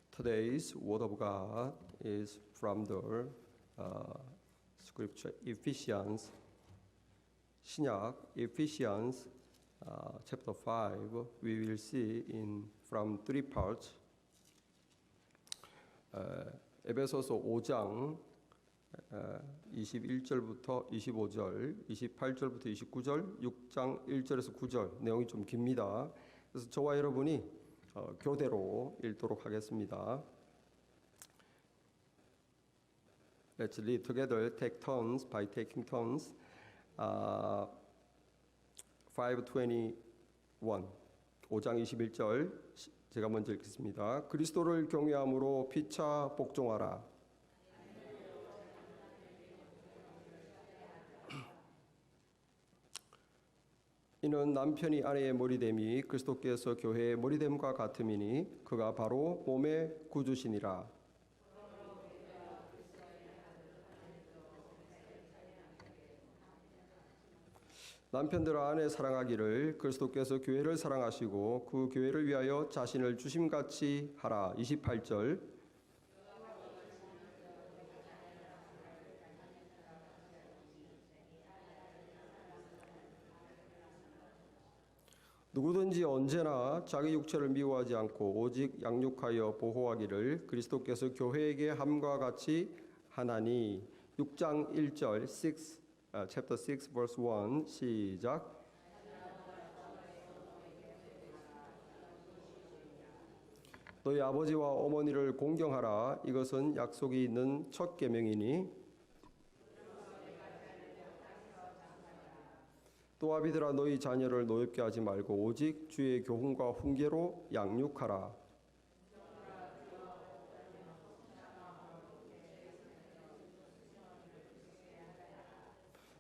Today's word of God is from the scripture Ephesians, 신약 Ephesians chapter 5. We will see from three parts. 에베소서 5장 21절부터 25절, 28절부터 29절, 6장 1절에서 9절 내용이 좀 깁니다. 그래서 저와 여러분이 교대로 읽도록 하겠습니다. Let's read together, take turns by taking turns. 5:21, 5장 21절 제가 먼저 읽겠습니다. 그리스도를 경외함으로 피차 복종하라. 이는 남편이 아내의 머리됨이 그리스도께서 교회의 머리됨과 같음이니 그가 바로 몸의 구주시니라. 남편들아 아내 사랑하기를 그리스도께서 교회를 사랑하시고 그 교회를 위하여 자신을 주심같이 하라. 28절 누구든지 언제나 자기 육체를 미워하지 않고 오직 양육하여 보호하기를 그리스도께서 교회에게 함과 같이 하나니. 6장 1절 chapter 6 verse 1 시작. 너희 아버지와 어머니를 공경하라. 이것은 약속이 있는 첫 계명이니 또 아비들아 너희 자녀를 노엽게 하지 말고 오직 주의 교훈과 훈계로 양육하라.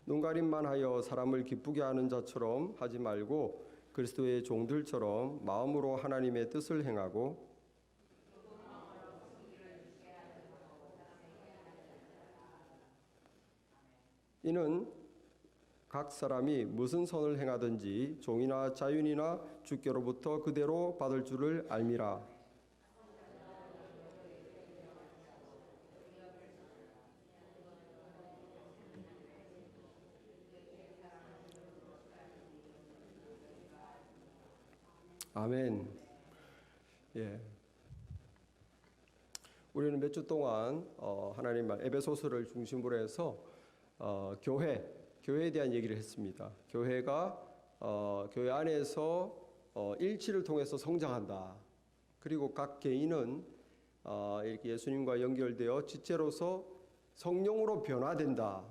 눈가림만 하여 사람을 기쁘게 하는 자처럼 하지 말고 그리스도의 종들처럼 마음으로 하나님의 뜻을 행하고 이는 각 사람이 무슨 선을 행하든지 종이나 자윤이나 주께로부터 그대로 받을 줄을 알미라. 아멘. 예. 우리는 몇 주 동안 하나님 말 에베소서를 중심으로 해서 교회에 대한 얘기를 했습니다. 교회가 교회 안에서 일치를 통해서 성장한다. 그리고 각 개인은 이렇게 예수님과 연결되어 지체로서 성령으로 변화된다.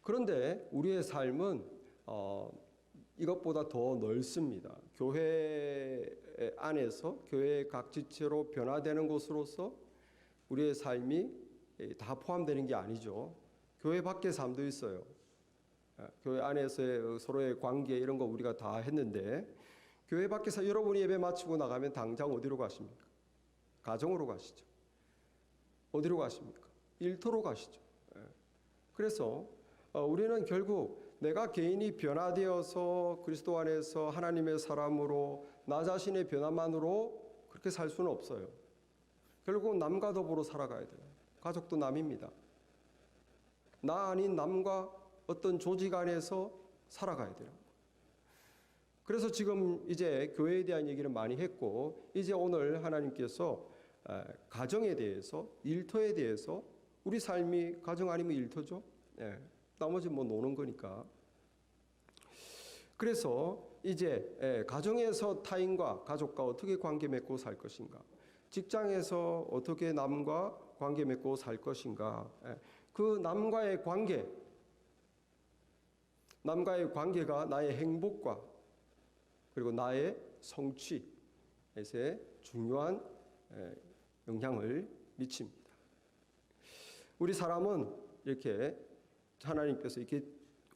그런데 우리의 삶은 이것보다 더 넓습니다. 교회 안에서 교회의 각 지체로 변화되는 것으로서 우리의 삶이 다 포함되는 게 아니죠. 교회 밖의 삶도 있어요. 교회 안에서의 서로의 관계 이런 거 우리가 다 했는데 교회 밖에서 여러분이 예배 마치고 나가면 당장 어디로 가십니까? 가정으로 가시죠. 어디로 가십니까? 일터로 가시죠. 그래서 우리는 결국 내가 개인이 변화되어서 그리스도 안에서 하나님의 사람으로 나 자신의 변화만으로 그렇게 살 수는 없어요. 결국은 남과 더불어 살아가야 돼요. 가족도 남입니다. 나 아닌 남과 어떤 조직 안에서 살아가야 돼요. 그래서 지금 이제 교회에 대한 얘기를 많이 했고 이제 오늘 하나님께서 가정에 대해서 일터에 대해서 우리 삶이 가정 아니면 일터죠. 나머지 뭐 노는 거니까. 그래서 이제 가정에서 타인과 가족과 어떻게 관계 맺고 살 것인가, 직장에서 어떻게 남과 관계 맺고 살 것인가, 그 남과의 관계가 나의 행복과 그리고 나의 성취에 중요한 영향을 미칩니다. 우리 사람은 이렇게 하나님께서 이렇게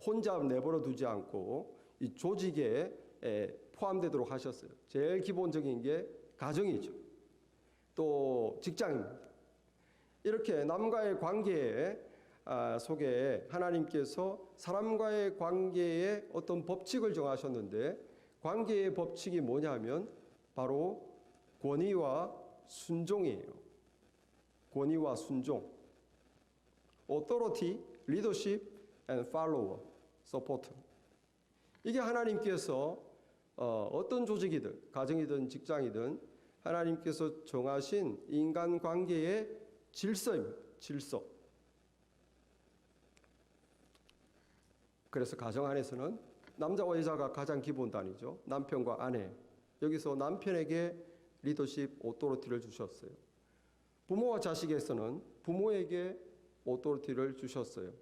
혼자 내버려 두지 않고 이 조직에 포함되도록 하셨어요. 제일 기본적인 게 가정이죠. 또 직장입니다. 이렇게 남과의 관계 속에 하나님께서 사람과의 관계에 어떤 법칙을 정하셨는데 관계의 법칙이 뭐냐면 바로 권위와 순종이에요. 권위와 순종. authority, leadership and follower, support. 이게 하나님께서 어떤 조직이든 가정이든 직장이든 하나님께서 정하신 인간관계의 질서입니다. 질서. 그래서 가정 안에서는 남자와 여자가 가장 기본 단위죠. 남편과 아내. 여기서 남편에게 리더십, 오토리티를 주셨어요. 부모와 자식에서는 부모에게 오토리티를 주셨어요.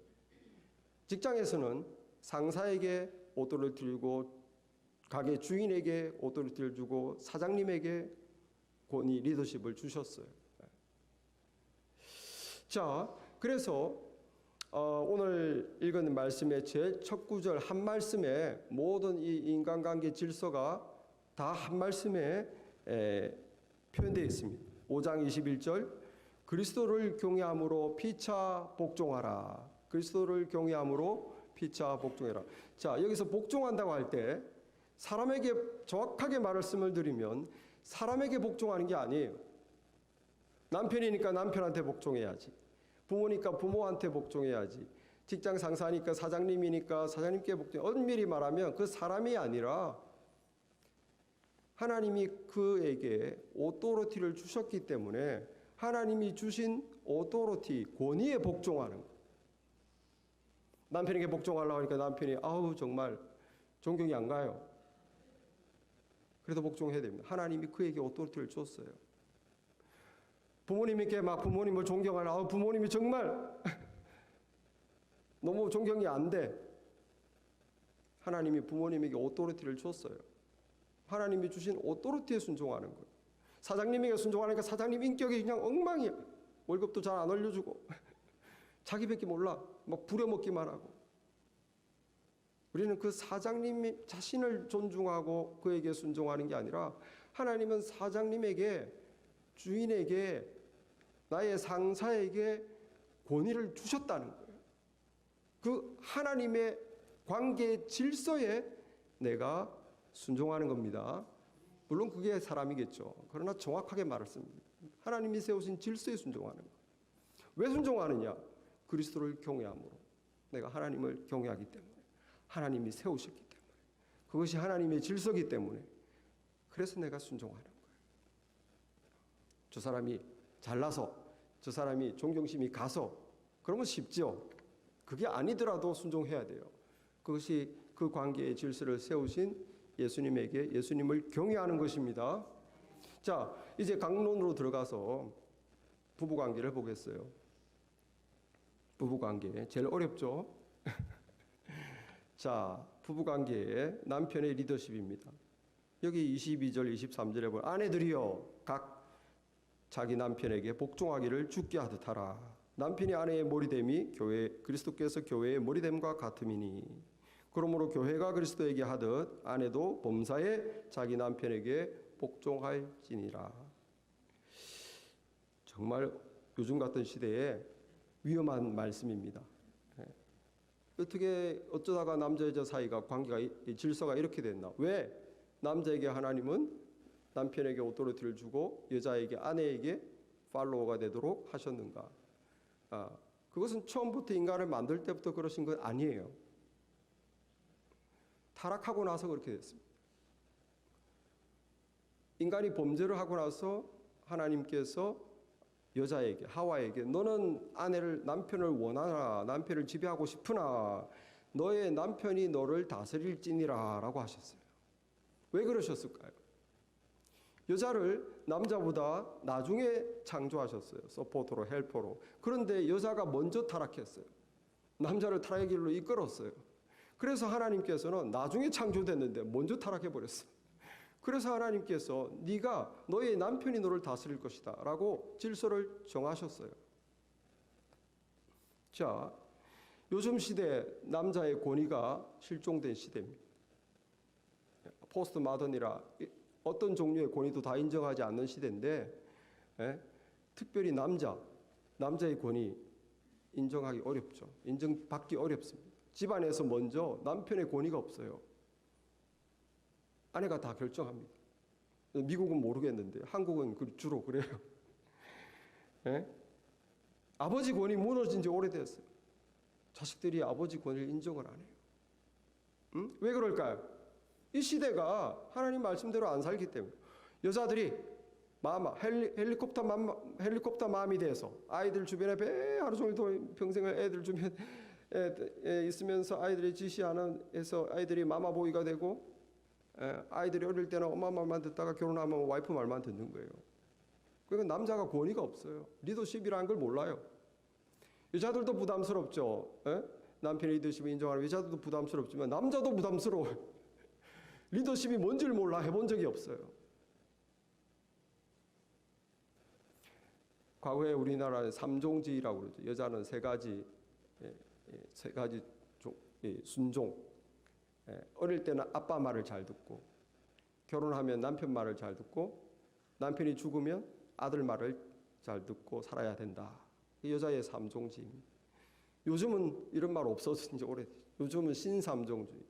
직장에서는 상사에게 오토리티를 주고 가게 주인에게 오토리티를 주고 사장님에게 권위, 리더십을 주셨어요. 자, 그래서 오늘 읽은 말씀의 제일 첫 구절 한 말씀에 모든 이 인간관계 질서가 다 한 말씀에 표현되어 있습니다. 5장 21절 그리스도를 경외함으로 피차 복종하라. 그리스도를 경외함으로 피차 복종해라. 자, 여기서 복종한다고 할 때 사람에게 정확하게 말씀을 드리면 사람에게 복종하는 게 아니에요. 남편이니까 남편한테 복종해야지. 부모니까 부모한테 복종해야지. 직장 상사니까 사장님이니까 사장님께 복종. 엄밀히 말하면 그 사람이 아니라 하나님이 그에게 오토리티를 주셨기 때문에 하나님이 주신 오토리티, 권위에 복종하는 거예요. 남편에게 복종하려고 하니까 남편이 아우 정말 존경이 안 가요. 그래도 복종해야 됩니다. 하나님이 그에게 오토리티를 줬어요. 부모님께 막 부모님을 존경하는 아우 부모님이 정말 너무 존경이 안 돼. 하나님이 부모님에게 오토리티를 줬어요. 하나님이 주신 오토리티에 순종하는 거예요. 사장님에게 순종하니까 사장님 인격이 그냥 엉망이야. 월급도 잘 안 올려주고 자기밖에 몰라. 막 부려먹기만 하고. 우리는 그 사장님 자신을 존중하고 그에게 순종하는 게 아니라 하나님은 사장님에게 주인에게 나의 상사에게 권위를 주셨다는 거예요. 그 하나님의 관계 질서에 내가 순종하는 겁니다. 물론 그게 사람이겠죠. 그러나 정확하게 말했습니다. 하나님이 세우신 질서에 순종하는 거예요. 왜 순종하느냐? 그리스도를 경외함으로. 내가 하나님을 경외하기 때문에. 하나님이 세우셨기 때문에. 그것이 하나님의 질서이기 때문에. 그래서 내가 순종하는 거예요. 저 사람이 잘나서 저 사람이 존경심이 가서 그러면 쉽죠. 그게 아니더라도 순종해야 돼요. 그것이 그 관계의 질서를 세우신 예수님에게 예수님을 경외하는 것입니다. 자, 이제 강론으로 들어가서 부부관계를 보겠어요. 부부관계 제일 어렵죠. 자, 부부관계의 남편의 리더십입니다. 여기 22절 23절에 보면 아내들이여 각 자기 남편에게 복종하기를 주께 하듯 하라. 남편이 아내의 머리됨이 그리스도께서 교회의 머리됨과 같음이니 그러므로 교회가 그리스도에게 하듯 아내도 범사에 자기 남편에게 복종할지니라. 정말 요즘 같은 시대에 위험한 말씀입니다. 어떻게 어쩌다가 남자 여자 사이가 관계가 질서가 이렇게 됐나? 왜 남자에게 하나님은 남편에게 오토리티를 주고 여자에게 아내에게 팔로워가 되도록 하셨는가? 그것은 처음부터 인간을 만들 때부터 그러신 건 아니에요. 타락하고 나서 그렇게 됐습니다. 인간이 범죄를 하고 나서 하나님께서 여자에게 하와에게 너는 남편을 원하나 남편을 지배하고 싶으나 너의 남편이 너를 다스릴지니라 라고 하셨어요. 왜 그러셨을까요? 여자를 남자보다 나중에 창조하셨어요. 서포터로 헬퍼로. 그런데 여자가 먼저 타락했어요. 남자를 타락의 길로 이끌었어요. 그래서 하나님께서는 나중에 창조됐는데 먼저 타락해버렸어요. 그래서 하나님께서 네가 너의 남편이 너를 다스릴 것이다 라고 질서를 정하셨어요. 자, 요즘 시대 남자의 권위가 실종된 시대입니다. 포스트 마던이라 어떤 종류의 권위도 다 인정하지 않는 시대인데 특별히 남자의 권위 인정하기 어렵죠. 인정받기 어렵습니다. 집안에서 먼저 남편의 권위가 없어요. 아내가 다 결정합니다. 미국은 모르겠는데 한국은 주로 그래요. 예? 아버지 권위 무너진 지 오래됐어요. 자식들이 아버지 권위를 인정을 안 해요. 응? 왜 그럴까요? 이 시대가 하나님 말씀대로 안 살기 때문에. 여자들이 헬리콥터 맘이 돼서 아이들 주변에 배 하루 종일 평생을 애들 주변에 있으면서 아이들의 지시하는 해서 아이들이 마마보이가 되고, 아이들이 어릴 때는 엄마 말만 듣다가 결혼하면 와이프 말만 듣는 거예요. 그러니까 남자가 권위가 없어요. 리더십이라는 걸 몰라요. 여자들도 부담스럽죠. 남편의 리더십을 인정하는 여자들도 부담스럽지만 남자도 부담스러워요. 리더십이 뭔지를 몰라. 해본 적이 없어요. 과거에 우리나라는 삼종지라고 그러죠. 여자는 세 가지 순종. 어릴 때는 아빠 말을 잘 듣고, 결혼하면 남편 말을 잘 듣고, 남편이 죽으면 아들 말을 잘 듣고 살아야 된다. 이 여자의 삼종지입니다. 요즘은 이런 말 없어진 지 오래됐죠. 요즘은 신삼종주의.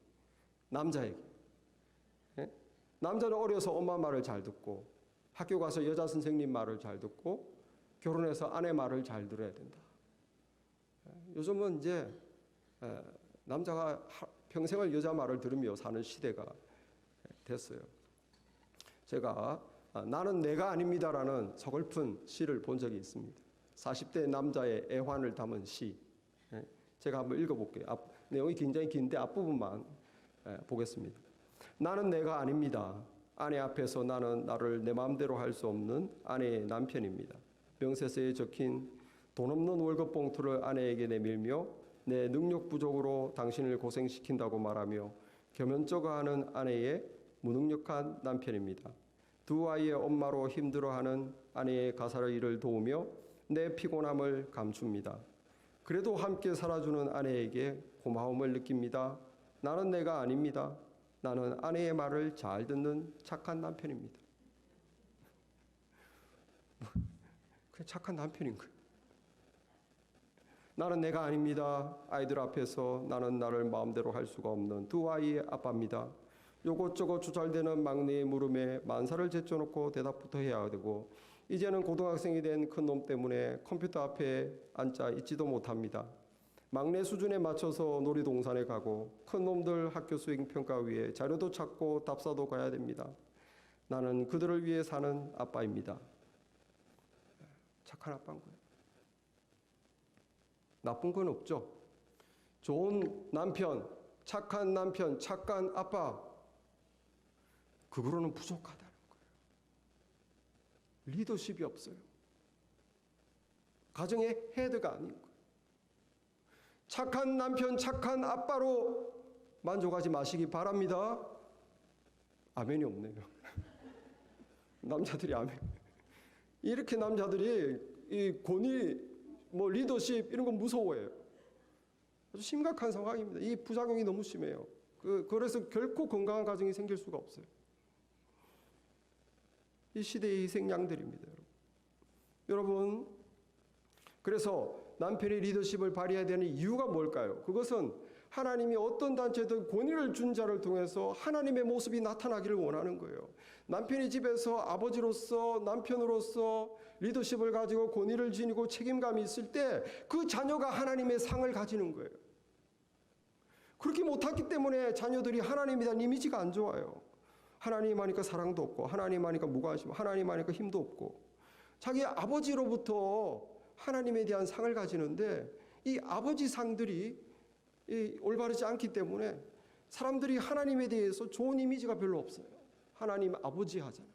남자에게. 남자는 어려서 엄마 말을 잘 듣고, 학교 가서 여자 선생님 말을 잘 듣고, 결혼해서 아내 말을 잘 들어야 된다. 요즘은 이제 남자가 평생을 여자 말을 들으며 사는 시대가 됐어요. 제가 나는 내가 아닙니다라는 서글픈 시를 본 적이 있습니다. 40대 남자의 애환을 담은 시. 제가 한번 읽어볼게요. 내용이 굉장히 긴데 앞부분만 보겠습니다. 나는 내가 아닙니다. 아내 앞에서 나는 나를 내 마음대로 할 수 없는 아내의 남편입니다. 명세서에 적힌 돈 없는 월급 봉투를 아내에게 내밀며 내 능력 부족으로 당신을 고생시킨다고 말하며 겸연쩍어하는 아내의 무능력한 남편입니다. 두 아이의 엄마로 힘들어하는 아내의 가사를 일을 도우며 내 피곤함을 감춥니다. 그래도 함께 살아주는 아내에게 고마움을 느낍니다. 나는 내가 아닙니다. 나는 아내의 말을 잘 듣는 착한 남편입니다. 그냥 착한 남편인 거예요. 나는 내가 아닙니다. 아이들 앞에서 나는 나를 마음대로 할 수가 없는 두 아이의 아빠입니다. 요것저것 주잘되는 막내의 물음에 만사를 제쳐놓고 대답부터 해야 되고, 이제는 고등학생이 된 큰 놈 때문에 컴퓨터 앞에 앉아 있지도 못합니다. 막내 수준에 맞춰서 놀이동산에 가고 큰 놈들 학교 수행평가 위에 자료도 찾고 답사도 가야 됩니다. 나는 그들을 위해 사는 아빠입니다. 착한 아빠인 거예요. 나쁜 건 없죠. 좋은 남편, 착한 아빠, 그거로는 부족하다는 거예요. 리더십이 없어요. 가정의 헤드가 아닌 거예요. 착한 남편, 착한 아빠로 만족하지 마시기 바랍니다. 아멘이 없네요. 남자들이 아멘. 이렇게 남자들이 이 권위, 리더십 이런 건 무서워해요. 아주 심각한 상황입니다. 이 부작용이 너무 심해요. 그래서 결코 건강한 가정이 생길 수가 없어요. 이 시대의 희생양들입니다, 여러분. 그래서 남편이 리더십을 발휘해야 되는 이유가 뭘까요? 그것은 하나님이 어떤 단체든 권위를 준 자를 통해서 하나님의 모습이 나타나기를 원하는 거예요. 남편이 집에서 아버지로서, 남편으로서 리더십을 가지고 권위를 지니고 책임감이 있을 때 그 자녀가 하나님의 상을 가지는 거예요. 그렇게 못했기 때문에 자녀들이 하나님에 대한 이미지가 안 좋아요. 하나님 하니까 사랑도 없고, 하나님 하니까 무관심, 하나님 하니까 힘도 없고, 자기 아버지로부터 하나님에 대한 상을 가지는데 이 아버지 상들이 올바르지 않기 때문에 사람들이 하나님에 대해서 좋은 이미지가 별로 없어요. 하나님 아버지 하잖아요.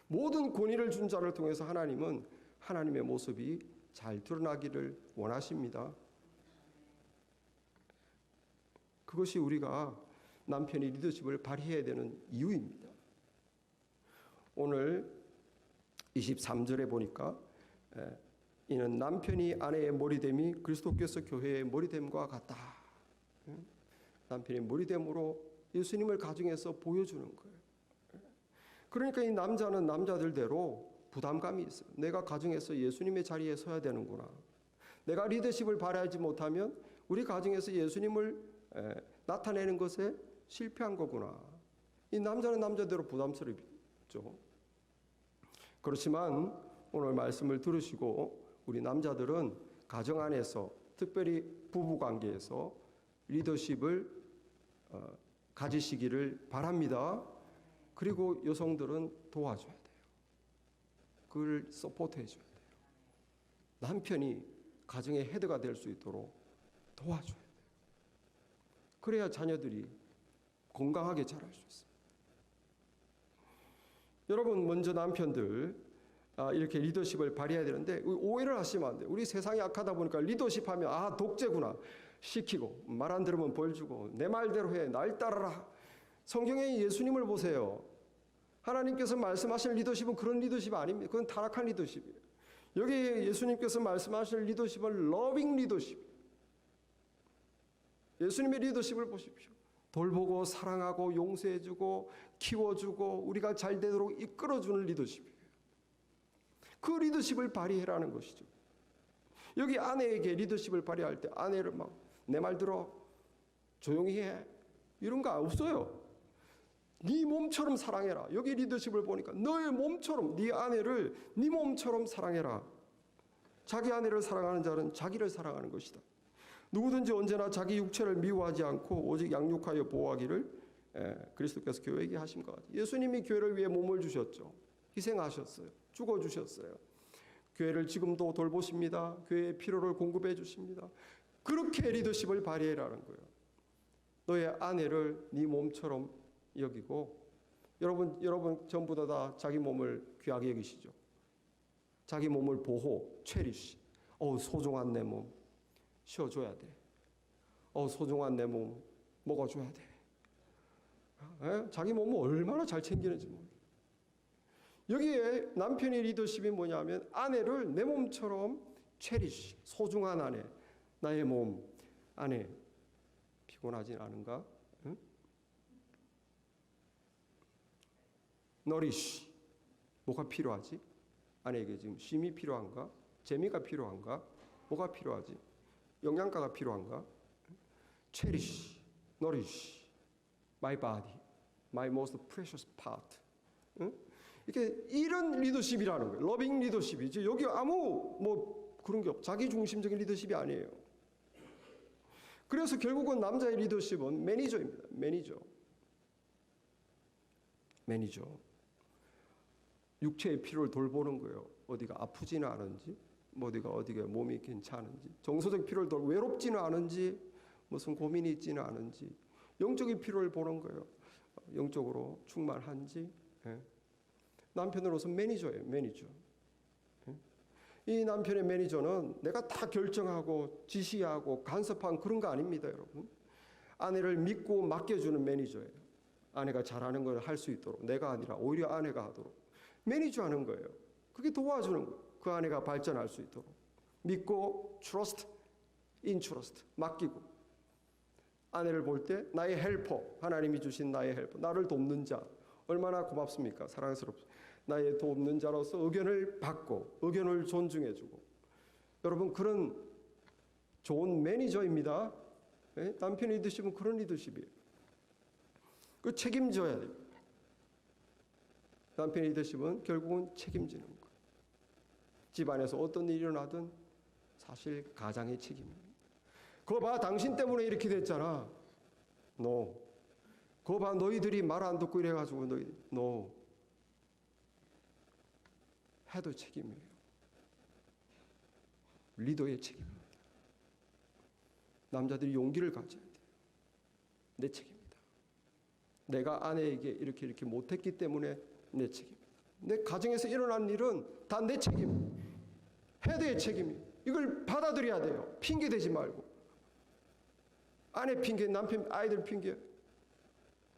모든 권위를 준 자를 통해서 하나님은 하나님의 모습이 잘 드러나기를 원하십니다. 그것이 우리가 남편이 리더십을 발휘해야 되는 이유입니다. 오늘 23절에 보니까 이는 남편이 아내의 머리됨이 그리스도께서 교회의 머리됨과 같다. 남편의 머리됨으로 예수님을 가정에서 보여주는 거예요. 그러니까 이 남자는 남자들대로 부담감이 있어요. 내가 가정에서 예수님의 자리에 서야 되는구나. 내가 리더십을 발휘하지 못하면 우리 가정에서 예수님을 나타내는 것에 실패한 거구나. 이 남자는 남자대로 부담스럽죠. 그렇지만 오늘 말씀을 들으시고 우리 남자들은 가정 안에서 특별히 부부 관계에서 리더십을 가지시기를 바랍니다. 그리고 여성들은 도와줘야 돼요. 그걸 서포트해 줘야 돼요. 남편이 가정의 헤드가 될 수 있도록 도와줘야 돼요. 그래야 자녀들이 건강하게 자랄 수 있습니다. 여러분, 먼저 남편들 이렇게 리더십을 발휘해야 되는데 오해를 하시면 안 돼요. 우리 세상이 악하다 보니까 리더십 하면 독재구나. 시키고 말 안 들으면 벌 주고 내 말대로 해. 날 따라라. 성경에 예수님을 보세요. 하나님께서 말씀하신 리더십은 그런 리더십 아닙니다. 그건 타락한 리더십이에요. 여기 예수님께서 말씀하신 리더십은 러빙 리더십. 예수님의 리더십을 보십시오. 돌보고 사랑하고 용서해주고 키워주고 우리가 잘 되도록 이끌어주는 리더십이에요. 그 리더십을 발휘해라는 것이죠. 여기 아내에게 리더십을 발휘할 때 아내를 막 내 말 들어 조용히 해 이런 거 없어요. 네 몸처럼 사랑해라. 여기 리더십을 보니까 너의 몸처럼 네 아내를 네 몸처럼 사랑해라. 자기 아내를 사랑하는 자는 자기를 사랑하는 것이다. 누구든지 언제나 자기 육체를 미워하지 않고 오직 양육하여 보호하기를 그리스도께서 교회에게 하신 것 같아요. 예수님이 교회를 위해 몸을 주셨죠. 희생하셨어요. 죽어주셨어요. 교회를 지금도 돌보십니다. 교회의 필요를 공급해 주십니다. 그렇게 리더십을 발휘해라는 거예요. 너의 아내를 네 몸처럼 여기고 여러분 전부 다 자기 몸을 귀하게 여기시죠. 자기 몸을 보호, 체리시. 소중한 내 몸 쉬어줘야 돼. 소중한 내 몸 먹어줘야 돼. 자기 몸을 얼마나 잘 챙기는지 모르겠어요. 여기에 남편의 리더십이 뭐냐면 아내를 내 몸처럼 체리시. 소중한 아내, 나의 몸, 아내 피곤하진 않은가? 응? 너리시. 뭐가 필요하지? 아내에게 지금 쉼이 필요한가? 재미가 필요한가? 뭐가 필요하지? 영양가가 필요한가? Cherish, nourish my body, my most precious part. 응? 이렇게 이런 리더십이라는 거예요. 러빙 리더십이지. 여기 아무 그런 게 없. 자기 중심적인 리더십이 아니에요. 그래서 결국은 남자의 리더십은 매니저입니다. 매니저. 육체의 필요를 돌보는 거예요. 어디가 아프지는 않은지, 어디가 몸이 괜찮은지, 정서적 필요를 돌보고 외롭지는 않은지, 무슨 고민이 있지는 않은지, 영적인 필요를 보는 거예요. 영적으로 충만한지. 남편으로서 매니저예요. 매니저. 이 남편의 매니저는 내가 다 결정하고 지시하고 간섭한 그런 거 아닙니다, 여러분. 아내를 믿고 맡겨주는 매니저예요. 아내가 잘하는 걸 할 수 있도록, 내가 아니라 오히려 아내가 하도록 매니저하는 거예요. 그게 도와주는 거예요. 그 아내가 발전할 수 있도록 믿고 trust, entrust 맡기고 아내를 볼 때 나의 헬퍼, 하나님이 주신 나의 헬퍼, 나를 돕는 자 얼마나 고맙습니까? 사랑스럽습니다. 나의 돕는 자로서 의견을 받고 의견을 존중해주고 여러분 그런 좋은 매니저입니다. 남편 리더십은 그런 리더십이에요. 그 책임져야 돼요. 남편 리더십은 결국은 책임지는 거예요. 집안에서 어떤 일이 일어나든 사실 가장의 책임입니다. 그거 봐 당신 때문에 이렇게 됐잖아. No. 그거 봐 너희들이 말 안 듣고 이래가지고 너희들 No. 해도 책임이에요. 리더의 책임입니다. 남자들이 용기를 가져야 돼요. 내 책임이다. 내가 아내에게 이렇게 못했기 때문에 내 책임이다. 내 가정에서 일어난 일은 다 내 책임. 헤드의 책임이에요. 이걸 받아들여야 돼요. 핑계 대지 말고. 아내 핑계, 남편, 아이들 핑계.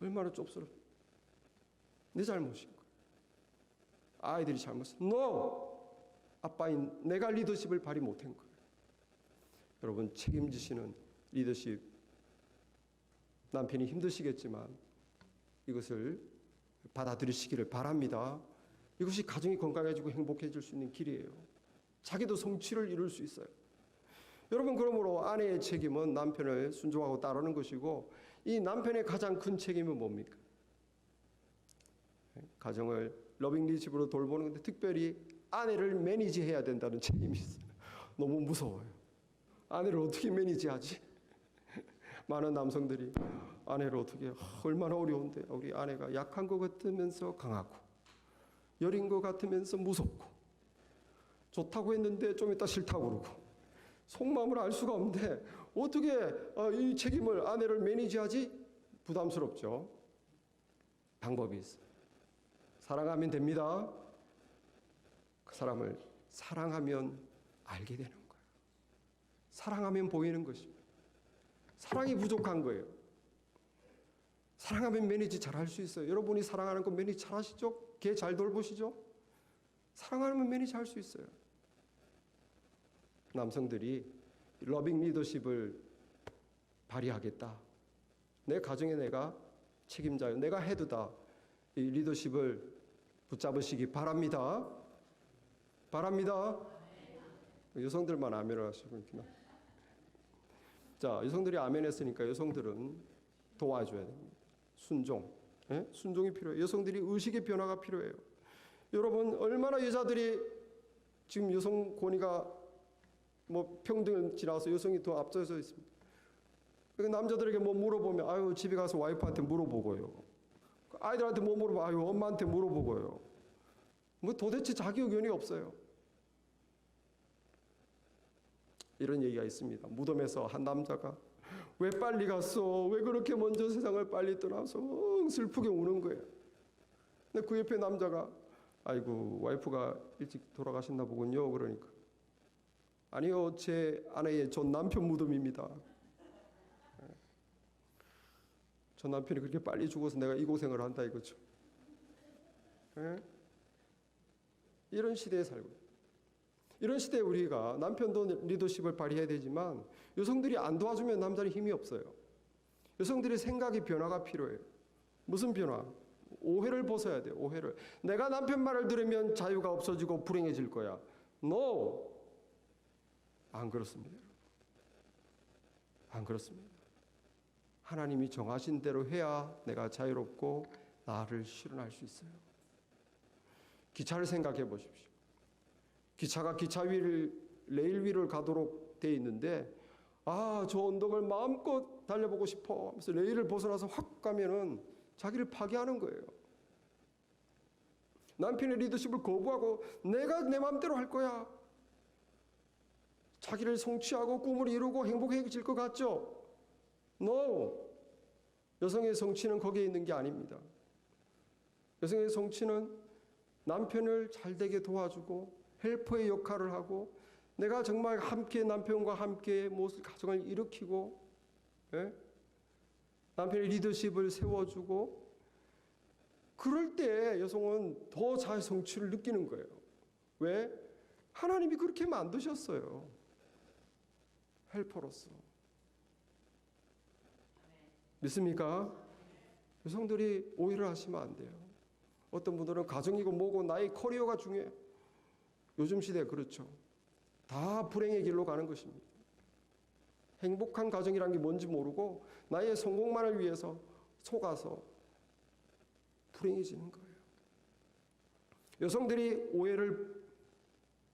얼마나 좁스럽다. 내 잘못인 거예요. 아이들이 잘못했어. No! 아빠인 내가 리더십을 발휘 못한 거예요. 여러분 책임지시는 리더십 남편이 힘드시겠지만 이것을 받아들이시기를 바랍니다. 이것이 가정이 건강해지고 행복해질 수 있는 길이에요. 자기도 성취를 이룰 수 있어요. 여러분 그러므로 아내의 책임은 남편을 순종하고 따르는 것이고 이 남편의 가장 큰 책임은 뭡니까? 가정을 러빙 리더십으로 돌보는 건데 특별히 아내를 매니지해야 된다는 책임이 있어요. 너무 무서워요. 아내를 어떻게 매니지하지? 많은 남성들이 아내를 어떻게 얼마나 어려운데 우리 아내가 약한 것 같으면서 강하고 여린 것 같으면서 무섭고 좋다고 했는데 좀 이따 싫다고 그러고 속마음을 알 수가 없는데 어떻게 이 책임을 아내를 매니지하지? 부담스럽죠. 방법이 있어요. 사랑하면 됩니다. 그 사람을 사랑하면 알게 되는 거예요. 사랑하면 보이는 것입니다. 사랑이 부족한 거예요. 사랑하면 매니지 잘 할 수 있어요. 여러분이 사랑하는 거 매니지 잘 하시죠? 걔 잘 돌보시죠? 사랑하면 매니지 할 수 있어요. 남성들이 러빙 리더십을 발휘하겠다. 내 가정에 내가 책임자요. 내가 헤드다. 이 리더십을 붙잡으시기 바랍니다. 바랍니다. 여성들만 아멘을 하시고 자, 여성들이 아멘 했으니까 여성들은 도와줘야 됩니다. 순종. 예? 순종이 필요해요. 여성들이 의식의 변화가 필요해요. 여러분 얼마나 여자들이 지금 여성 권위가 평등을 지나서 여성이 더 앞서서 있습니다. 남자들에게 뭐 물어보면 아유 집에 가서 와이프한테 물어보고요. 아이들한테 뭐 물어봐 아유 엄마한테 물어보고요. 도대체 자기 의견이 없어요. 이런 얘기가 있습니다. 무덤에서 한 남자가 왜 빨리 갔어? 왜 그렇게 먼저 세상을 빨리 떠나서 슬프게 우는 거예요. 근데 그 옆에 남자가 아이고 와이프가 일찍 돌아가셨나 보군요. 그러니까 아니요 제 아내의 전 남편 무덤입니다. 전 남편이 그렇게 빨리 죽어서 내가 이 고생을 한다 이거죠. 이런 시대에 살고 있어요. 이런 시대에 우리가 남편도 리더십을 발휘해야 되지만 여성들이 안 도와주면 남자는 힘이 없어요. 여성들의 생각의 변화가 필요해요. 무슨 변화? 오해를 벗어야 돼요. 오해를. 내가 남편 말을 들으면 자유가 없어지고 불행해질 거야. No. 안 그렇습니다. 안 그렇습니다. 하나님이 정하신 대로 해야 내가 자유롭고 나를 실현할 수 있어요. 기차를 생각해 보십시오. 기차가 기차 위를 레일 위를 가도록 돼 있는데 저 언덕을 마음껏 달려보고 싶어 하면서 레일을 벗어나서 확 가면은 자기를 파괴하는 거예요. 남편의 리더십을 거부하고 내가 내 마음대로 할 거야. 자기를 성취하고 꿈을 이루고 행복해질 것 같죠? No. 여성의 성취는 거기에 있는 게 아닙니다. 여성의 성취는 남편을 잘되게 도와주고 헬퍼의 역할을 하고 내가 정말 함께 남편과 함께 무엇을 가정을 일으키고 남편의 리더십을 세워주고 그럴 때 여성은 더 잘 성취를 느끼는 거예요. 왜? 하나님이 그렇게 만드셨어요. 헬퍼로서. 믿습니까? 여성들이 오해를 하시면 안 돼요. 어떤 분들은 가정이고 뭐고 나의 커리어가 중요해. 요즘 시대에 그렇죠. 다 불행의 길로 가는 것입니다. 행복한 가정이란 게 뭔지 모르고 나의 성공만을 위해서 속아서 불행해지는 거예요. 여성들이 오해를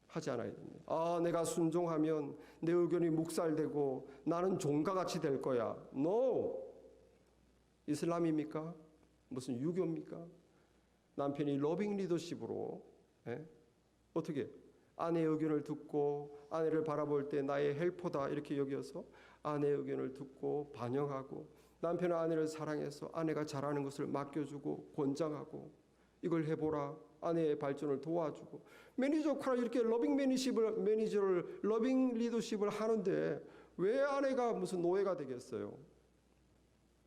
하지 않아야 됩니다. 내가 순종하면 내 의견이 묵살되고 나는 종과 같이 될 거야. No. 이슬람입니까? 무슨 유교입니까? 남편이 러빙 리더십으로 어떻게 아내의 의견을 듣고 아내를 바라볼 때 나의 헬퍼다 이렇게 여겨서 아내의 의견을 듣고 반영하고 남편은 아내를 사랑해서 아내가 잘하는 것을 맡겨주고 권장하고 이걸 해보라 아내의 발전을 도와주고 매니저 역할을 이렇게 러빙 리더십을 하는데 왜 아내가 무슨 노예가 되겠어요?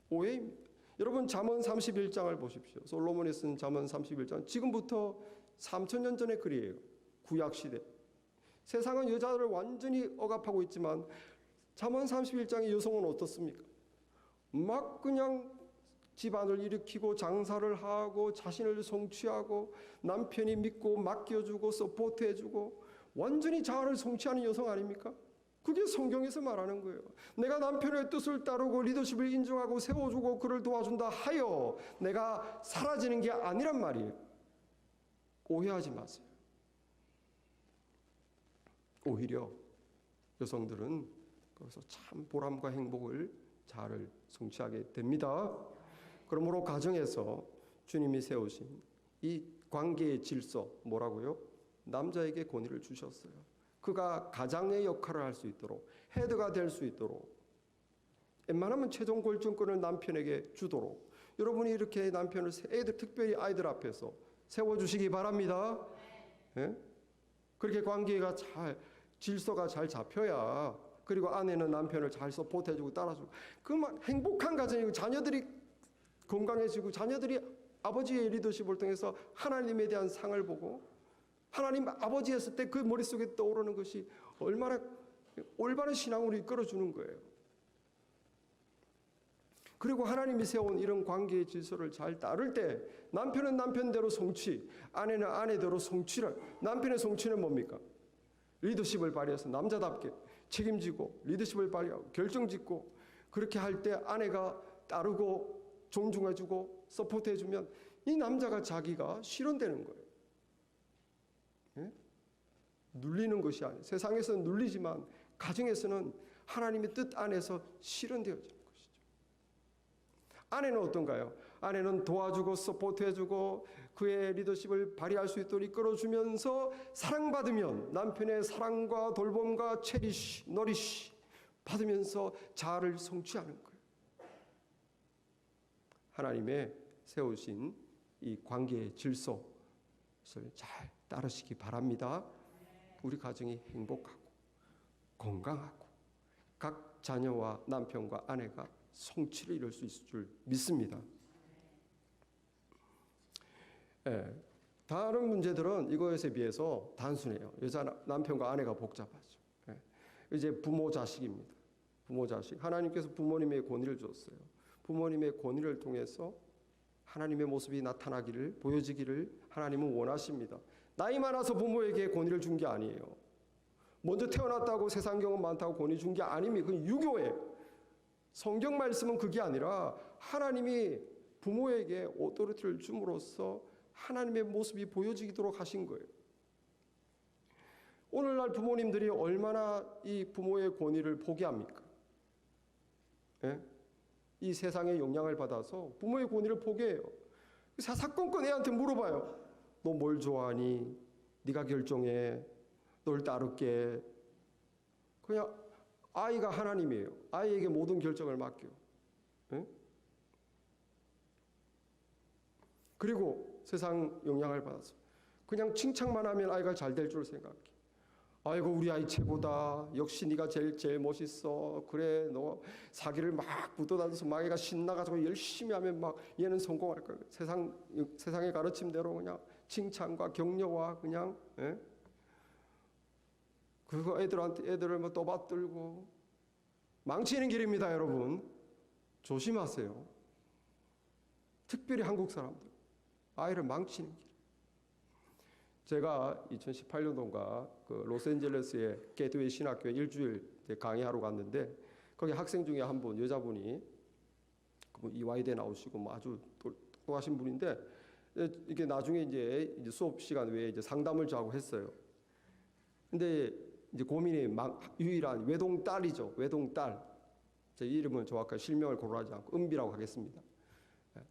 오해입니다. 여러분 잠언 31장을 보십시오. 솔로몬이 쓴 잠언 31장 지금부터 3000년 전의 글이에요. 구약시대. 세상은 여자를 완전히 억압하고 있지만 잠언 31장의 여성은 어떻습니까? 막 그냥 집안을 일으키고 장사를 하고 자신을 성취하고 남편이 믿고 맡겨주고 서포트해주고 완전히 자아를 성취하는 여성 아닙니까? 그게 성경에서 말하는 거예요. 내가 남편의 뜻을 따르고 리더십을 인정하고 세워주고 그를 도와준다 하여 내가 사라지는 게 아니란 말이에요. 오해하지 마세요. 오히려 여성들은 거기서 참 보람과 행복을 잘 성취하게 됩니다. 그러므로 가정에서 주님이 세우신 이 관계의 질서, 뭐라고요? 남자에게 권위를 주셨어요. 그가 가장의 역할을 할 수 있도록, 헤드가 될 수 있도록, 웬만하면 최종 결정권을 남편에게 주도록 여러분이 이렇게 남편을 특별히 아이들 앞에서 세워주시기 바랍니다. 예? 그렇게 관계가 질서가 잘 잡혀야, 그리고 아내는 남편을 잘 서포트해주고 따라주고, 그만 행복한 가정이고 자녀들이 건강해지고 자녀들이 아버지의 리더십을 통해서 하나님에 대한 상을 보고 하나님 아버지 했을 때 그 머릿속에 떠오르는 것이 얼마나 올바른 신앙으로 이끌어주는 거예요. 그리고 하나님이 세운 이런 관계의 질서를 잘 따를 때 남편은 남편대로 성취, 아내는 아내대로 성취를, 남편의 성취는 뭡니까? 리더십을 발휘해서 남자답게 책임지고 리더십을 발휘하고 결정짓고, 그렇게 할 때 아내가 따르고 존중해주고 서포트해주면 이 남자가 자기가 실현되는 거예요. 예? 눌리는 것이 아니에요. 세상에서는 눌리지만 가정에서는 하나님의 뜻 안에서 실현되어지는 것이죠. 아내는 어떤가요? 아내는 도와주고 서포트해주고 그의 리더십을 발휘할 수 있도록 이끌어주면서 사랑받으면 남편의 사랑과 돌봄과 체리시, 너리시 받으면서 자아를 성취하는 거예요. 하나님의 세우신 이 관계의 질서를 잘 따르시기 바랍니다. 우리 가정이 행복하고 건강하고 각 자녀와 남편과 아내가 성취를 이룰 수 있을 줄 믿습니다. 다른 문제들은 이것에 비해서 단순해요. 남편과 아내가 복잡하죠. 이제 부모 자식입니다. 부모 자식. 하나님께서 부모님의 권위를 줬어요. 부모님의 권위를 통해서 하나님의 모습이 나타나기를, 보여지기를 하나님은 원하십니다. 나이 많아서 부모에게 권위를 준 게 아니에요. 먼저 태어났다고 세상 경험 많다고 권위 준 게 아닙니다. 그건 유교예요. 성경 말씀은 그게 아니라 하나님이 부모에게 오토리티를 줌으로써 하나님의 모습이 보여지도록 하신 거예요. 오늘날 부모님들이 얼마나 이 부모의 권위를 포기합니까? 예? 이 세상의 영향을 받아서 부모의 권위를 포기해요. 사사건건 애한테 물어봐요. 너 뭘 좋아하니? 네가 결정해. 널 따를게. 그냥 아이가 하나님이에요. 아이에게 모든 결정을 맡겨. 예? 그리고 세상 영향을 받아서 그냥 칭찬만 하면 아이가 잘 될 줄 생각해. 아이고 우리 아이 최고다. 역시 네가 제일 멋있어. 그래 너 사기를 막 붙어다녀서 막 애가 신나가지고 열심히 하면 막 얘는 성공할 거야. 세상의 가르침대로 그냥 칭찬과 격려와 그냥 그거 애들을 뭐 떠받들고 망치는 길입니다, 여러분. 조심하세요. 특별히 한국 사람들 아이를 망치는 길. 제가 2018년도인가 그 로스앤젤레스의 게이트웨이 신학교에 일주일 강의하러 갔는데 거기 학생 중에 한 분, 여자분이 이화여대 나오시고 뭐 아주 똑똑하신 분인데 이게 나중에 이제 수업 시간 외에 이제 상담을 저하고 했어요. 근데 이제 고민이 유일한 외동딸이죠. 외동딸. 제 이름은 정확하게 실명을 거론하지 않고 은비라고 하겠습니다.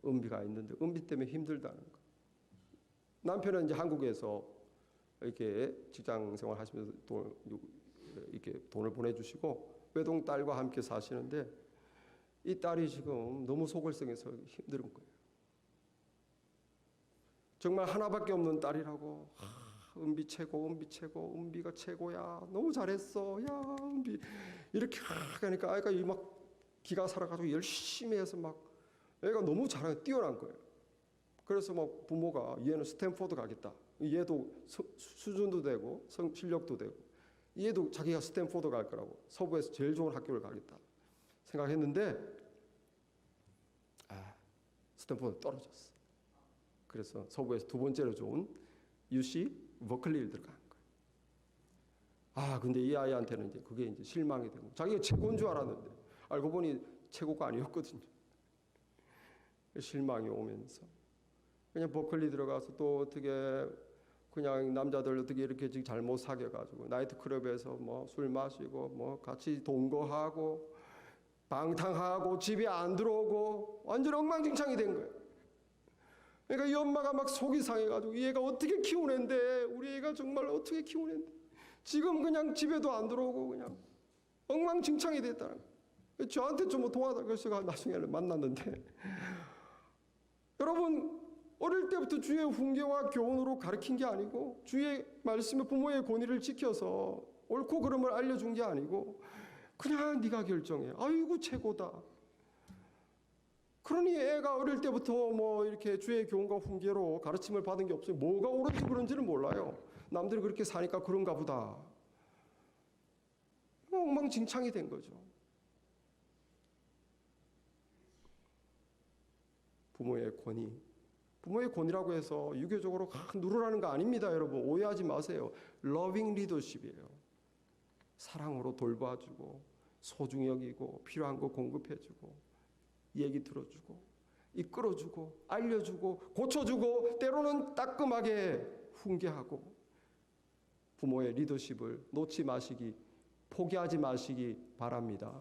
은비가 있는데 은비 때문에 힘들다는 거. 남편은 이제 한국에서 이렇게 직장 생활 하시면서 이렇게 돈을 보내주시고 외동 딸과 함께 사시는데 이 딸이 지금 너무 속을 썩여서 힘든 거예요. 정말 하나밖에 없는 딸이라고. 은비 최고, 은비 최고, 은비가 최고야. 너무 잘했어. 야, 은비. 이렇게 하니까 아이가 막 기가 살아가지고 열심히 해서 막 애가 너무 잘하고 뛰어난 거예요. 그래서 막 부모가 얘는 스탠포드 가겠다. 얘도 수준도 되고 실력도 되고 얘도 자기가 스탠포드 갈 거라고 서부에서 제일 좋은 학교를 가겠다 생각했는데 스탠포드 떨어졌어. 그래서 서부에서 두 번째로 좋은 UC 버클리를 들어간 거예요. 근데 이 아이한테는 이제 그게 이제 실망이 되고 자기가 최고인 줄 알았는데 알고 보니 최고가 아니었거든요. 실망이 오면서 그냥 버클리 들어가서 또 어떻게 그냥 남자들 어떻게 이렇게 지금 잘못 사귀어가지고 나이트클럽에서 뭐 술 마시고 뭐 같이 동거하고 방탕하고 집에 안 들어오고 완전 엉망진창이 된 거예요. 그러니까 이 엄마가 막 속이 상해가지고 이 애가 어떻게 키우는데 우리 애가 정말 어떻게 키우는데 지금 그냥 집에도 안 들어오고 그냥 엉망진창이 됐다는 거예요. 저한테 좀 도와달라고 해서 나중에는 만났는데 여러분 어릴 때부터 주의 훈계와 교훈으로 가르친 게 아니고 주의 말씀에 부모의 권위를 지켜서 옳고 그름을 알려준 게 아니고 그냥 네가 결정해. 아이고 최고다. 그러니 애가 어릴 때부터 뭐 이렇게 주의 교훈과 훈계로 가르침을 받은 게 없어요. 뭐가 옳은지 그런지는 몰라요. 남들이 그렇게 사니까 그런가 보다. 엉망진창이 된 거죠. 부모의 권위. 부모의 권위라고 해서 유교적으로 누르라는 거 아닙니다. 여러분 오해하지 마세요. 러빙 리더십이에요. 사랑으로 돌봐주고 소중히 여기고 필요한 거 공급해주고 얘기 들어주고 이끌어주고 알려주고 고쳐주고 때로는 따끔하게 훈계하고 부모의 리더십을 놓지 마시기 포기하지 마시기 바랍니다.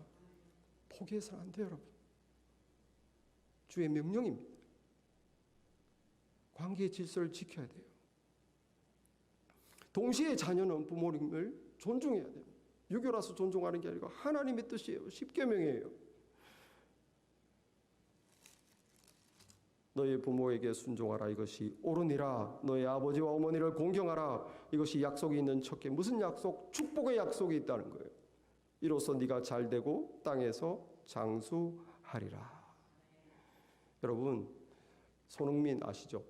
포기해서는 안 돼요. 여러분 주의 명령입니다. 관계의 질서를 지켜야 돼요. 동시에 자녀는 부모님을 존중해야 됩니다. 유교라서 존중하는 게 아니고 하나님의 뜻이에요. 십계명이에요. 너희 부모에게 순종하라 이것이 옳으니라. 너희 아버지와 어머니를 공경하라 이것이 약속이 있는 척해. 무슨 약속? 축복의 약속이 있다는 거예요. 이로써 네가 잘되고 땅에서 장수하리라. 여러분 손흥민 아시죠?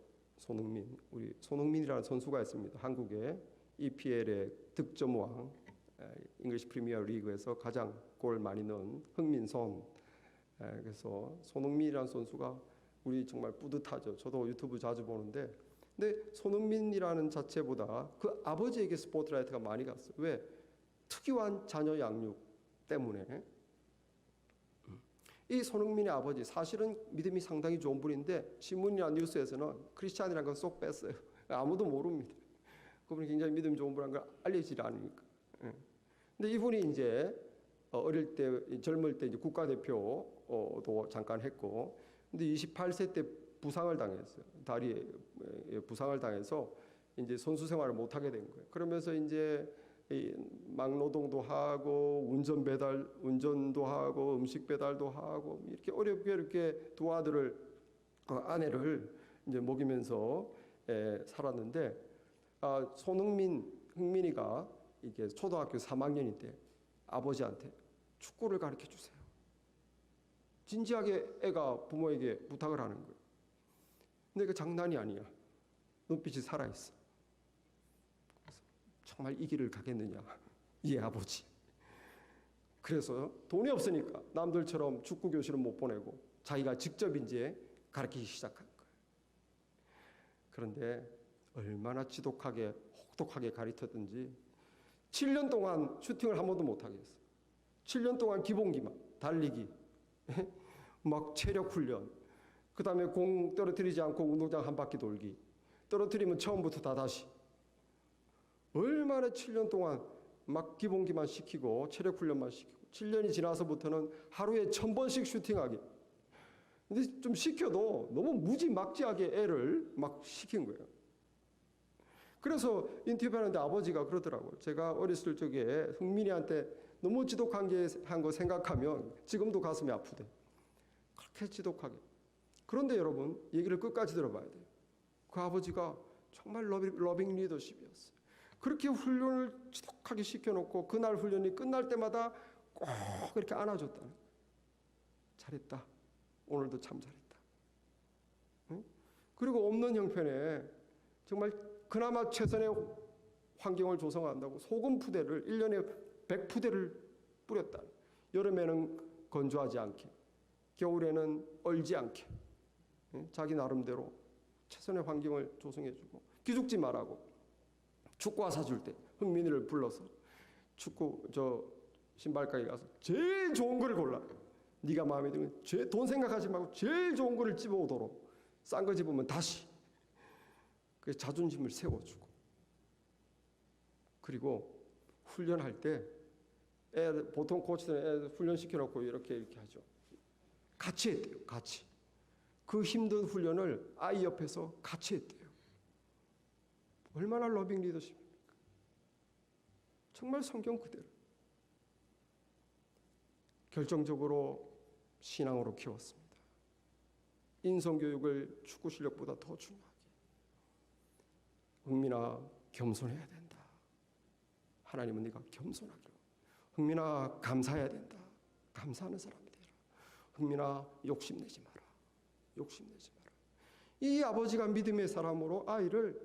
우리 손흥민이라는 선수가 있습니다. 한국의 EPL의 득점왕, 잉글리시 프리미어 리그에서 가장 골 많이 넣은 흥민손. 그래서 손흥민이라는 선수가 우리 정말 뿌듯하죠. 저도 유튜브 자주 보는데, 근데 손흥민이라는 자체보다 그 아버지에게 스포트라이트가 많이 갔어요. 왜? 특유한 자녀 양육 때문에. 이 손흥민의 아버지 사실은 믿음이 상당히 좋은 분인데 신문이나 뉴스에서는 크리스찬이라는 건 쏙 뺐어요. 아무도 모릅니다. 그분이 굉장히 믿음 좋은 분이라는 걸 알려지지 않으니까. 근데 이분이 이제 어릴 때 젊을 때 이제 국가대표도 잠깐 했고, 근데 28세 때 부상을 당했어요. 다리에 부상을 당해서 이제 선수 생활을 못 하게 된 거예요. 그러면서 이제 막노동도 하고 운전도 하고 음식 배달도 하고 이렇게 어렵게 이렇게 두 아들을 아내를 이제 먹이면서 살았는데 흥민이가 이게 초등학교 3학년일 때 아버지한테 축구를 가르쳐 주세요. 진지하게 애가 부모에게 부탁을 하는 거예요. 근데 그 장난이 아니야. 눈빛이 살아있어. 정말 이 길을 가겠느냐 이 아버지. 그래서 돈이 없으니까 남들처럼 축구 교실은 못 보내고 자기가 직접 이제 가르치기 시작한 거예요. 그런데 얼마나 지독하게 혹독하게 가르쳤든지 7년 동안 슈팅을 한 번도 못하게 했어요. 7년 동안 기본기만 달리기 막 체력 훈련, 그 다음에 공 떨어뜨리지 않고 운동장 한 바퀴 돌기, 떨어뜨리면 처음부터 다시. 얼마나 7년 동안 막 기본기만 시키고 체력 훈련만 시키고 7년이 지나서부터는 하루에 1000번씩 슈팅하기. 근데 좀 시켜도 너무 무지막지하게 애를 막 시킨 거예요. 그래서 인터뷰하는데 아버지가 그러더라고요. 제가 어렸을 적에 흥민이한테 너무 지독한 게 한 거 생각하면 지금도 가슴이 아프대. 그렇게 지독하게. 그런데 여러분 얘기를 끝까지 들어봐야 돼요. 그 아버지가 정말 러빙 리더십이었어요. 그렇게 훈련을 지독하게 시켜놓고 그날 훈련이 끝날 때마다 꼭 이렇게 안아줬다는 거예요. 잘했다. 오늘도 참 잘했다. 응? 그리고 없는 형편에 정말 그나마 최선의 환경을 조성한다고 소금 푸대를 1년에 100푸대를 뿌렸다. 여름에는 건조하지 않게, 겨울에는 얼지 않게 자기 나름대로 최선의 환경을 조성해주고 기죽지 말라고 축구화 사줄 때 흥민이를 불러서 축구 신발 가게 가서 제일 좋은 거를 골라. 네가 마음에 드는 돈 생각하지 말고 제일 좋은 거를 집어오도록. 싼 거 집으면 다시. 그 자존심을 세워주고. 그리고 훈련할 때 보통 코치들은 애 훈련시켜놓고 이렇게 하죠. 같이 했대요. 같이. 그 힘든 훈련을 아이 옆에서 같이 했대요. 얼마나 러빙 리더십입니까? 정말 성경 그대로. 결정적으로 신앙으로 키웠습니다. 인성교육을 축구 실력보다 더 중요하게. 흥민아, 겸손해야 된다. 하나님은 네가 겸손하기로. 흥민아, 감사해야 된다. 감사하는 사람이 되라. 흥민아, 욕심내지 마라. 욕심내지 마라. 이 아버지가 믿음의 사람으로 아이를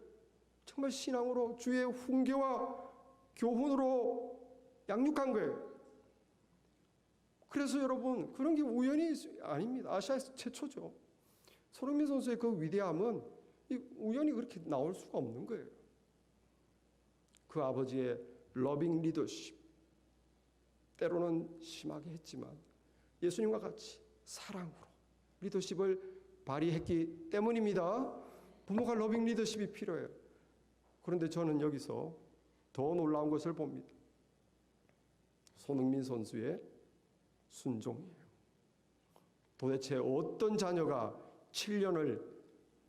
정말 신앙으로 주의 훈계와 교훈으로 양육한 거예요. 그래서 여러분, 그런 게 우연이 아닙니다. 아시아에서 최초죠. 손흥민 선수의 그 위대함은 우연히 그렇게 나올 수가 없는 거예요. 그 아버지의 러빙 리더십, 때로는 심하게 했지만 예수님과 같이 사랑으로 리더십을 발휘했기 때문입니다. 부모가 러빙 리더십이 필요해요. 그런데 저는 여기서 더 놀라운 것을 봅니다. 손흥민 선수의 순종이에요. 도대체 어떤 자녀가 7년을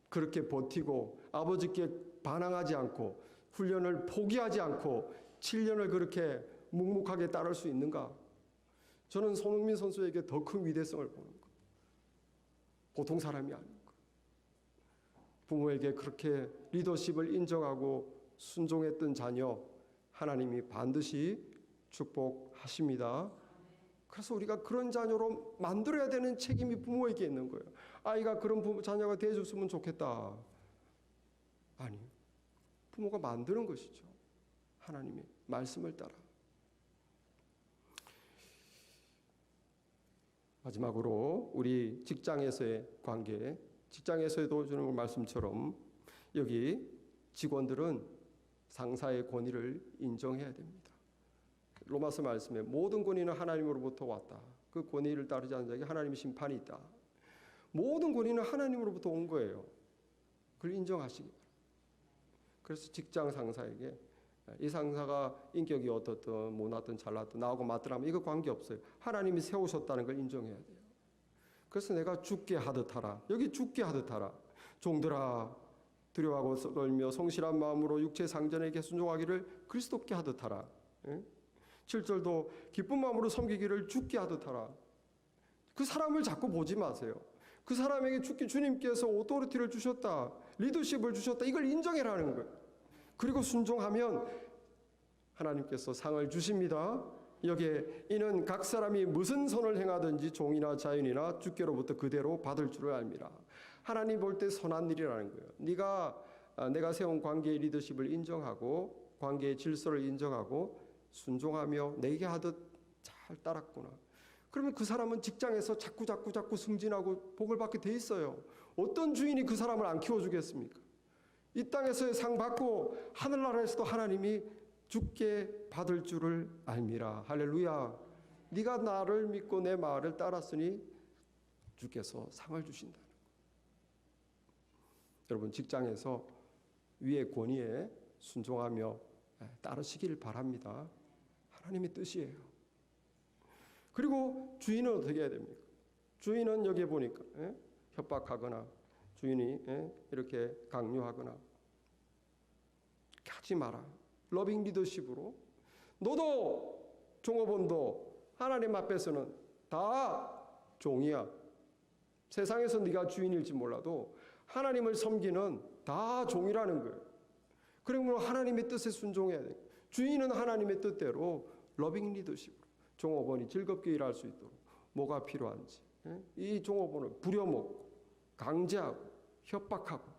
그렇게 버티고 아버지께 반항하지 않고 훈련을 포기하지 않고 7년을 그렇게 묵묵하게 따를 수 있는가? 저는 손흥민 선수에게 더 큰 위대성을 보는 거예요. 보통 사람이 아닌 거예요. 부모에게 그렇게 리더십을 인정하고 순종했던 자녀, 하나님이 반드시 축복하십니다. 그래서 우리가 그런 자녀로 만들어야 되는 책임이 부모에게 있는 거예요. 아이가 그런 자녀가 되어줬으면 좋겠다. 아니, 부모가 만드는 것이죠. 하나님의 말씀을 따라. 마지막으로 우리 직장에서의 관계, 직장에서도 주는 말씀처럼 여기 직원들은 상사의 권위를 인정해야 됩니다. 로마서 말씀에 모든 권위는 하나님으로부터 왔다. 그 권위를 따르지 않는 자에게 하나님의 심판이 있다. 모든 권위는 하나님으로부터 온 거예요. 그걸 인정하시기 바랍니다. 그래서 직장 상사에게 이 상사가 인격이 어떻든 못났든 잘났든 나하고 맞더라면 이거 관계없어요. 하나님이 세우셨다는 걸 인정해야 돼요. 그래서 내가 죽게 하듯 하라. 여기 죽게 하듯 하라. 종들아 두려워하고 떨며 성실한 마음으로 육체 상전에게 순종하기를 그리스도께 하듯 하라. 7절도 기쁜 마음으로 섬기기를 죽게 하듯 하라. 그 사람을 자꾸 보지 마세요. 그 사람에게 주님께서 오토리티를 주셨다. 리더십을 주셨다. 이걸 인정해라는 거예요. 그리고 순종하면 하나님께서 상을 주십니다. 여기에 이는 각 사람이 무슨 선을 행하든지 종이나 자연이나 주께로부터 그대로 받을 줄을 알미라. 하나님 볼 때 선한 일이라는 거예요. 내가 세운 관계의 리더십을 인정하고 관계의 질서를 인정하고 순종하며 내게 하듯 잘 따랐구나. 그러면 그 사람은 직장에서 자꾸 승진하고 복을 받게 돼 있어요. 어떤 주인이 그 사람을 안 키워주겠습니까? 이 땅에서의 상 받고 하늘나라에서도 하나님이 주께 받을 줄을 알미라. 할렐루야. 네가 나를 믿고 내 말을 따랐으니 주께서 상을 주신다는 거예요. 여러분 직장에서 위의 권위에 순종하며 따르시길 바랍니다. 하나님의 뜻이에요. 그리고 주인은 어떻게 해야 됩니까? 주인은 여기에 보니까 협박하거나 주인이 이렇게 강요하거나 하지 마라. 러빙 리더십으로 너도 종업원도 하나님 앞에서는 다 종이야. 세상에서 네가 주인일지 몰라도 하나님을 섬기는 다 종이라는 거예요. 그러므로 하나님의 뜻에 순종해야 돼요. 주인은 하나님의 뜻대로 러빙 리더십으로 종업원이 즐겁게 일할 수 있도록 뭐가 필요한지 이 종업원을 부려먹고 강제하고 협박하고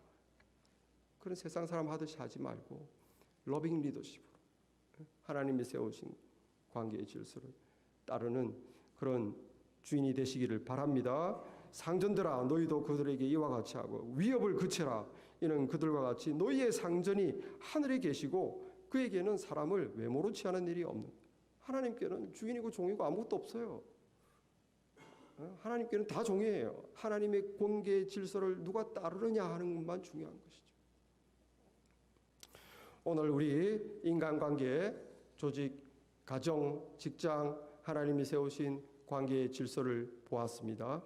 그런 세상 사람 하듯이 하지 말고 러빙 리더십으로 하나님이 세우신 관계의 질서를 따르는 그런 주인이 되시기를 바랍니다. 상전들아 너희도 그들에게 이와 같이 하고 위협을 그치라. 이는 그들과 같이 너희의 상전이 하늘에 계시고 그에게는 사람을 외모로 취하는 일이 없는 하나님께는 주인이고 종이고 아무것도 없어요. 하나님께는 다 종이에요. 하나님의 공개 질서를 누가 따르느냐 하는 것만 중요한 것이죠. 오늘 우리 인간관계, 조직, 가정, 직장, 하나님이 세우신 관계의 질서를 보았습니다.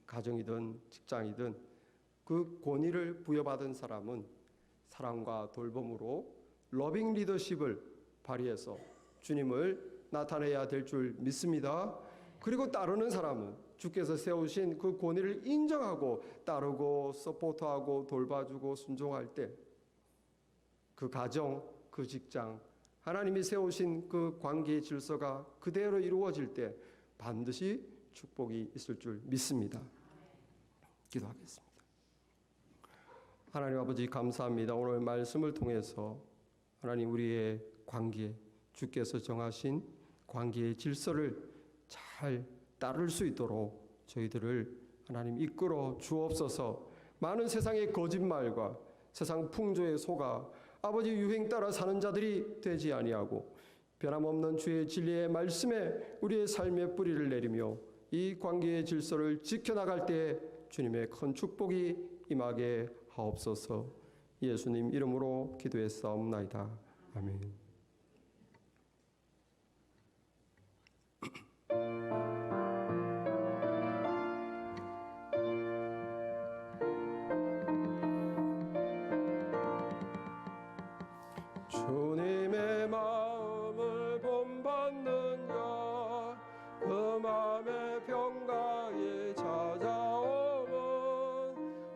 가정이든 직장이든 그 권위를 부여받은 사람은 사랑과 돌봄으로 러빙 리더십을 발휘해서 주님을 나타내야 될 줄 믿습니다. 그리고 따르는 사람은 주께서 세우신 그 권위를 인정하고 따르고 서포트하고 돌봐주고 순종할 때 그 가정, 그 직장, 하나님이 세우신 그 관계의 질서가 그대로 이루어질 때 반드시 축복이 있을 줄 믿습니다. 기도하겠습니다. 하나님 아버지 감사합니다. 오늘 말씀을 통해서 하나님 우리의 관계, 주께서 정하신 관계의 질서를 잘 따를 수 있도록 저희들을 하나님 이끌어 주옵소서. 많은 세상의 거짓말과 세상 풍조에 속아 아버지 유행 따라 사는 자들이 되지 아니하고 변함없는 주의 진리의 말씀에 우리의 삶의 뿌리를 내리며 이 관계의 질서를 지켜나갈 때 주님의 큰 축복이 임하게 하옵소서. 예수님 이름으로 기도했사옵나이다. 아멘. 주님의 마음을 본받는 자, 그 마음의 평강이 찾아오면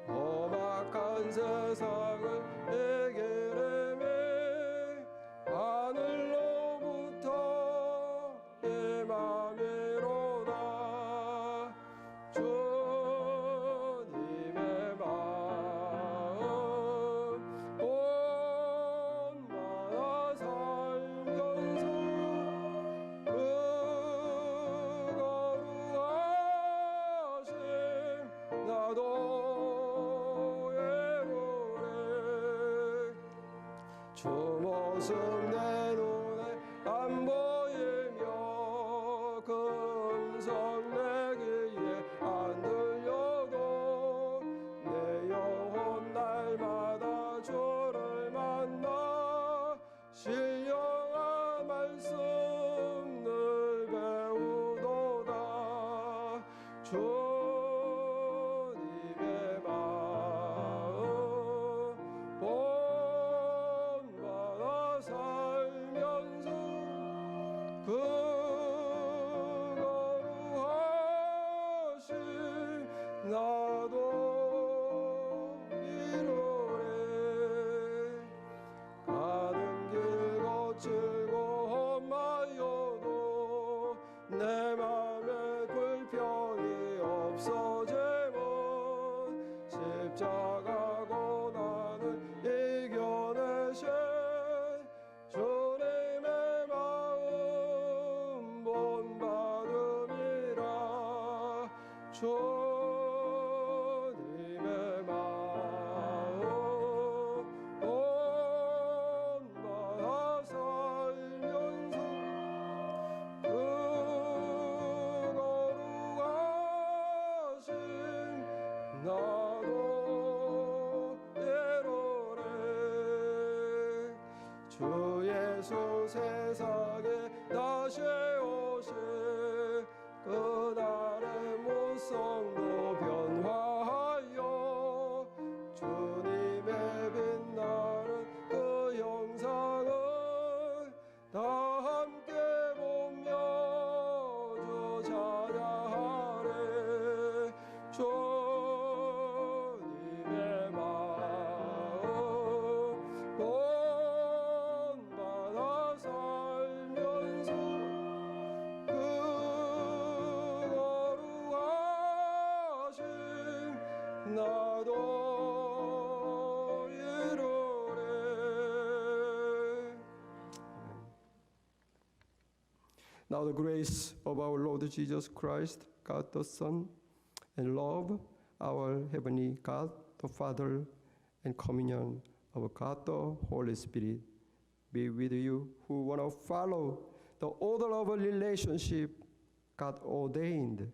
험악한 세상을 해결해내 하늘로부터 임함이로다. 주님의 마음 본받아 살면서 그 거룩하심 나도 외로래. 주 모습 내 눈에 안 보이며 그 음성 내 귀에 안 들려도 내 영혼 날마다 주를 만나 신령한 말씀 늘 배우도다. 주님의 마음 본받아 살면서 그 거룩하심 나도 이루래. 가는 길 거칠고 험하여도 내 맘에 불평이 없어지면 십자가 고난을 이겨내신 주님의 마음 본받음이라. 주님의 마음 본받아 살면서 그 거룩하심 나도 이루래. 주 예수 세상에 다시 오실 그날의 모성도 변화하여 주님의 빛나는 그 형상을 다 함께 보며 주 찬양하래. 주님의 마음 본받아 살면서 그 거룩하심 나도 이루래. Now the grace of our Lord Jesus Christ, God the Son, and love our heavenly God the Father, and communion of God the Holy Spirit be with you who want to follow the order of a relationship God ordained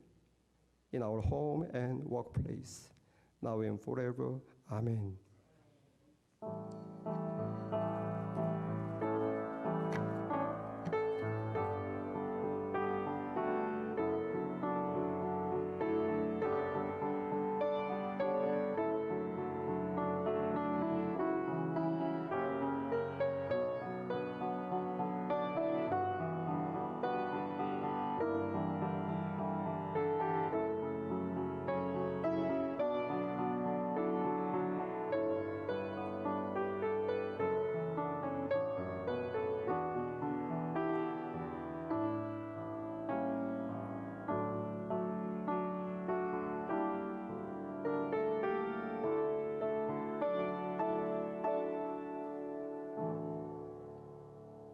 in our home and workplace, now and forever. Amen.